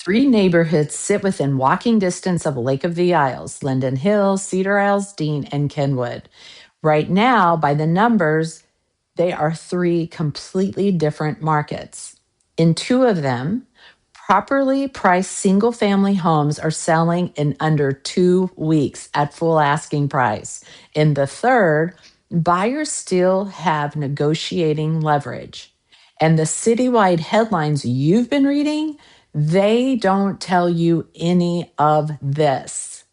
Three neighborhoods sit within walking distance of Lake of the Isles: Linden Hills, Cedar-Isles-Dean, and Kenwood. Right now, by the numbers, they are three completely different markets. In two of them, properly priced single family homes are selling in under 2 weeks at full asking price. In the third, buyers still have negotiating leverage. And the citywide headlines you've been reading, they don't tell you any of this.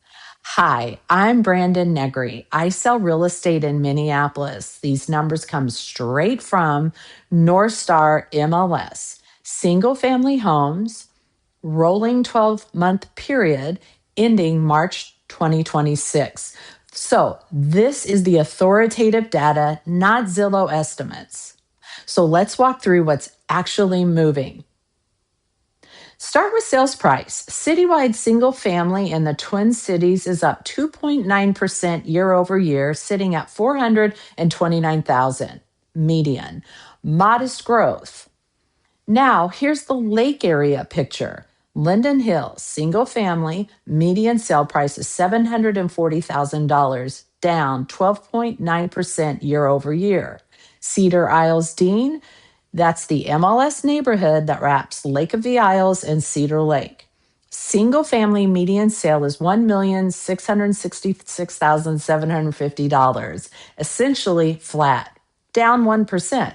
Hi, I'm Brandon Negri. I sell real estate in Minneapolis. These numbers come straight from NorthstarMLS. Single family homes, rolling 12-month period ending March 2026. So this is the authoritative data, not Zillow estimates. So let's walk through what's actually moving. Start with sales price. Citywide single family in the Twin Cities is up 2.9% year over year, sitting at 429,000 median. Modest growth. Now, here's the lake area picture. Linden Hills, single family, median sale price is $740,000, down 12.9% year over year. Cedar-Isles-Dean, that's the MLS neighborhood that wraps Lake of the Isles and Cedar Lake. Single family median sale is $1,666,750, essentially flat, down 1%.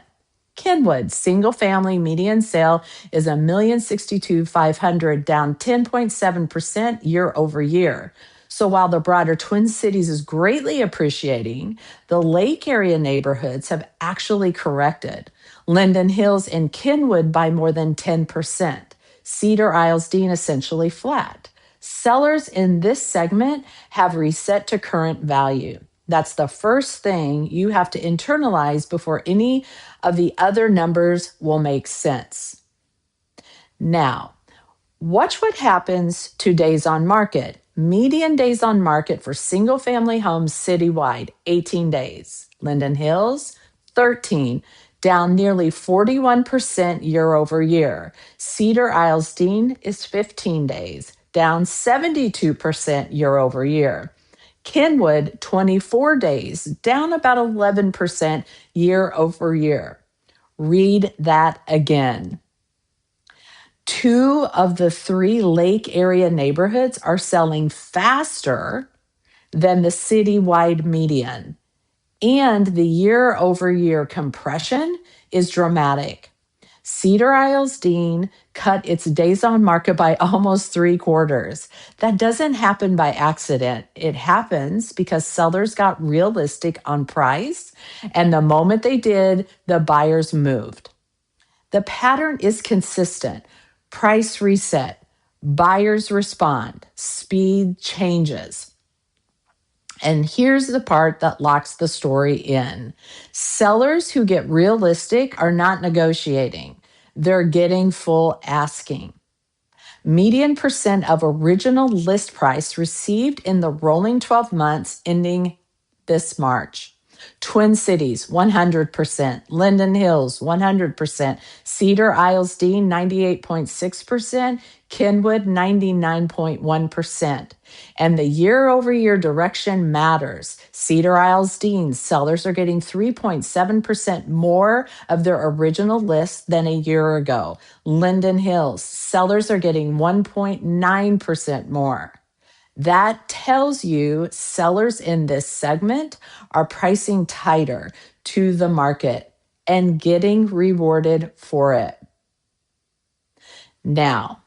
Kenwood, single family median sale is $1,062,500, down 10.7% year over year. So while the broader Twin Cities is greatly appreciating, the lake area neighborhoods have actually corrected. Linden Hills and Kenwood by more than 10%. Cedar-Isles-Dean essentially flat. Sellers in this segment have reset to current value. That's the first thing you have to internalize before any of the other numbers will make sense. Now, watch what happens to days on market. Median days on market for single family homes citywide, 18 days. Linden Hills, 13, down nearly 41% year over year. Cedar-Isles-Dean is 15 days, down 72% year over year. Kenwood, 24 days, down about 11% year over year. Read that again. Two of the three lake area neighborhoods are selling faster than the citywide median. And the year over year compression is dramatic. Cedar-Isles-Dean cut its days on market by almost 3/4. That doesn't happen by accident. It happens because sellers got realistic on price, and the moment they did, the buyers moved. The pattern is consistent. Price reset, buyers respond, speed changes. And here's the part that locks the story in. Sellers who get realistic are not negotiating. They're getting full asking. Median percent of original list price received in the rolling 12 months ending this March. Twin Cities, 100%. Linden Hills, 100%. Cedar-Isles-Dean, 98.6%. Kenwood, 99.1%. And the year-over-year direction matters. Cedar-Isles-Dean, sellers are getting 3.7% more of their original list than a year ago. Linden Hills, sellers are getting 1.9% more. That tells you sellers in this segment are pricing tighter to the market and getting rewarded for it. Now,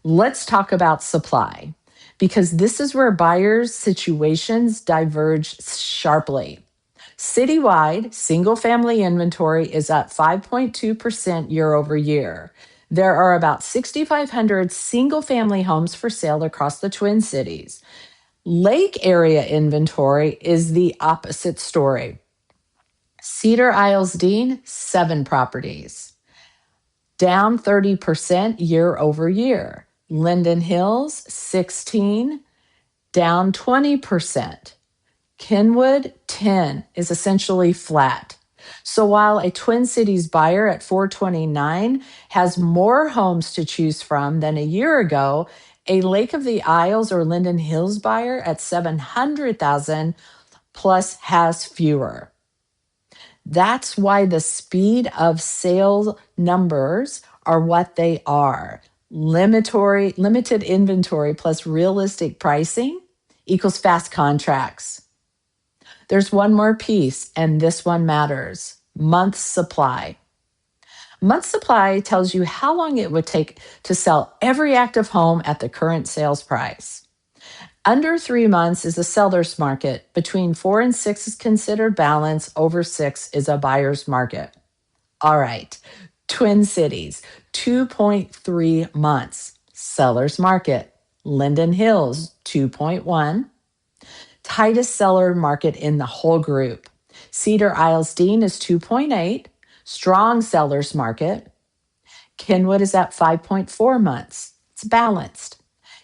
let's talk about supply, because this is where buyers' situations diverge sharply. Citywide, single-family inventory is up 5.2% year over year. There are about 6,500 single-family homes for sale across the Twin Cities. Lake area inventory is the opposite story. Cedar-Isles-Dean, 7 properties, down 30% year over year. Linden Hills, 16, down 20%. Kenwood, 10, is essentially flat. So while a Twin Cities buyer at 429 has more homes to choose from than a year ago, a Lake of the Isles or Linden Hills buyer at 700,000 plus has fewer. That's why the speed of sales numbers are what they are. Limited inventory plus realistic pricing equals fast contracts. There's one more piece, and this one matters. Month supply. Month supply tells you how long it would take to sell every active home at the current sales price. Under 3 months is a seller's market. Between 4 and 6 is considered balance. Over 6 is a buyer's market. All right. Twin Cities, 2.3 months. Seller's market. Linden Hills, 2.1. Tightest seller market in the whole group. Cedar-Isles-Dean is 2.8. Strong seller's market. Kenwood is at 5.4 months. It's balanced.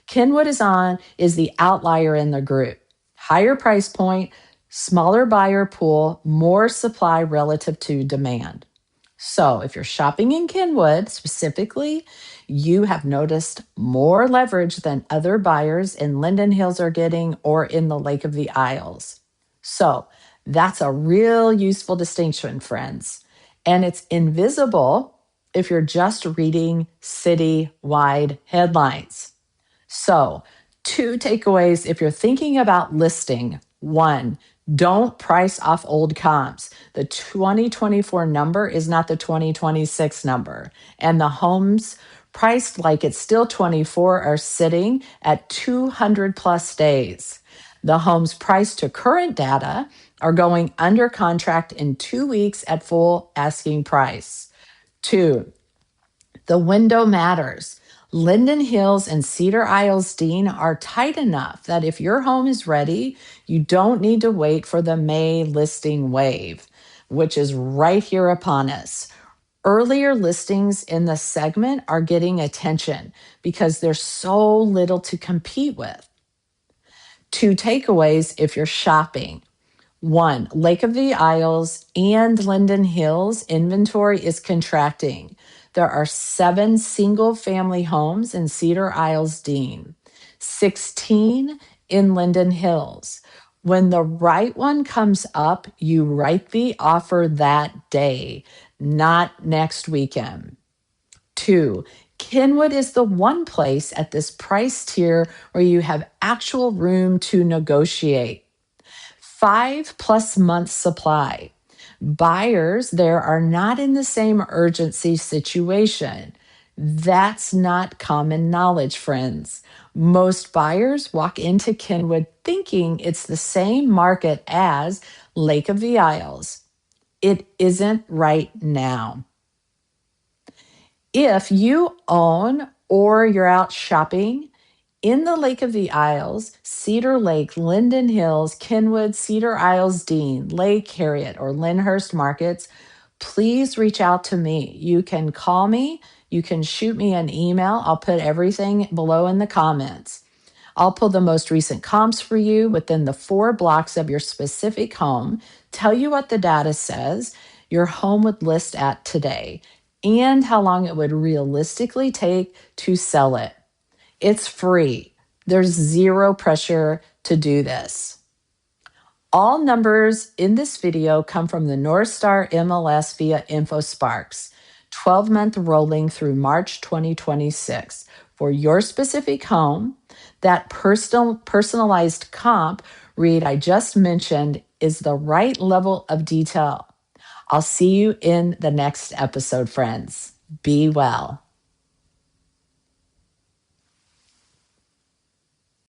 Kenwood is the outlier in the group. Higher price point, smaller buyer pool, more supply relative to demand. So if you're shopping in Kenwood specifically, you have noticed more leverage than other buyers in Linden Hills are getting or in the Lake of the Isles. So that's a real useful distinction, friends. And it's invisible if you're just reading citywide headlines. So 2 takeaways if you're thinking about listing. 1, don't price off old comps. The 2024 number is not the 2026 number. And the homes priced like it's still 24 are sitting at 200 plus days. The homes priced to current data are going under contract in 2 weeks at full asking price. 2, the window matters. Linden Hills and Cedar-Isles-Dean are tight enough that if your home is ready, you don't need to wait for the May listing wave, which is right here upon us. Earlier listings in the segment are getting attention because there's so little to compete with. 2 takeaways if you're shopping. 1, Lake of the Isles and Linden Hills inventory is contracting. There are 7 single-family homes in Cedar-Isles-Dean, 16 in Linden Hills. When the right one comes up, you write the offer that day, not next weekend. 2, Kenwood is the one place at this price tier where you have actual room to negotiate. 5+ months supply. Buyers there are not in the same urgency situation. That's not common knowledge, friends. Most buyers walk into Kenwood thinking it's the same market as Lake of the Isles. It isn't right now. If you own or you're out shopping in the Lake of the Isles, Cedar Lake, Linden Hills, Kenwood, Cedar-Isles-Dean, Lake Harriet, or Lyndhurst markets, please reach out to me. You can call me. You can shoot me an email. I'll put everything below in the comments. I'll pull the most recent comps for you within the 4 blocks of your specific home, tell you what the data says your home would list at today, and how long it would realistically take to sell it. It's free. There's 0 pressure to do this. All numbers in this video come from the NorthstarMLS via InfoSparks, 12-month rolling through March 2026. For your specific home, that personalized comp read I just mentioned is the right level of detail. I'll see you in the next episode, friends. Be well.